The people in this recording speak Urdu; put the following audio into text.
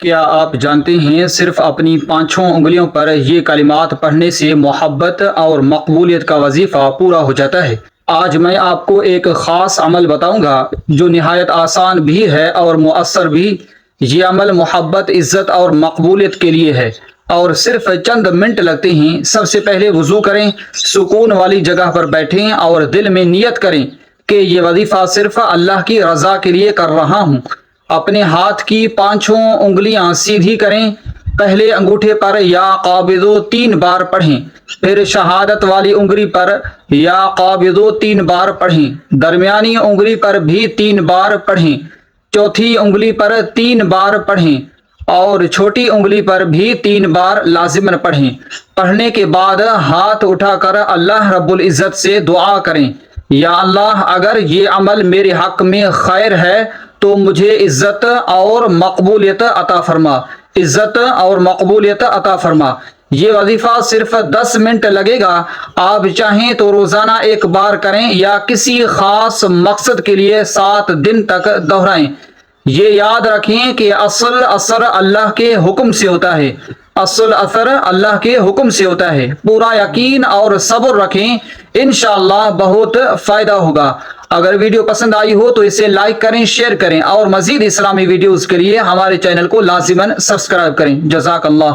کیا آپ جانتے ہیں صرف اپنی پانچوں انگلیوں پر یہ کلمات پڑھنے سے محبت اور مقبولیت کا وظیفہ پورا ہو جاتا ہے؟ آج میں آپ کو ایک خاص عمل بتاؤں گا جو نہایت آسان بھی ہے اور مؤثر بھی۔ یہ عمل محبت، عزت اور مقبولیت کے لیے ہے اور صرف چند منٹ لگتے ہیں۔ سب سے پہلے وضو کریں، سکون والی جگہ پر بیٹھیں اور دل میں نیت کریں کہ یہ وظیفہ صرف اللہ کی رضا کے لیے کر رہا ہوں۔ اپنے ہاتھ کی پانچوں انگلیاں سیدھی کریں۔ پہلے انگوٹھے پر یا قابضو 3 بار پڑھیں، پھر شہادت والی انگلی پر یا قابضو 3 بار پڑھیں، درمیانی انگلی پر بھی 3 بار پڑھیں، چوتھی انگلی پر 3 بار پڑھیں اور چھوٹی انگلی پر بھی 3 بار لازماً پڑھیں۔ پڑھنے کے بعد ہاتھ اٹھا کر اللہ رب العزت سے دعا کریں، یا اللہ، اگر یہ عمل میرے حق میں خیر ہے تو مجھے عزت اور مقبولیت عطا فرما، عزت اور مقبولیت عطا فرما۔ یہ وظیفہ صرف 10 منٹ لگے گا۔ آپ چاہیں تو روزانہ 1 بار کریں یا کسی خاص مقصد کے لیے 7 دن تک دہرائیں۔ یہ یاد رکھیں کہ اصل اثر اللہ کے حکم سے ہوتا ہے، اصل اثر اللہ کے حکم سے ہوتا ہے۔ پورا یقین اور صبر رکھیں، انشاءاللہ بہت فائدہ ہوگا۔ اگر ویڈیو پسند آئی ہو تو اسے لائک کریں، شیئر کریں اور مزید اسلامی ویڈیوز کے لیے ہمارے چینل کو لازماً سبسکرائب کریں۔ جزاک اللہ۔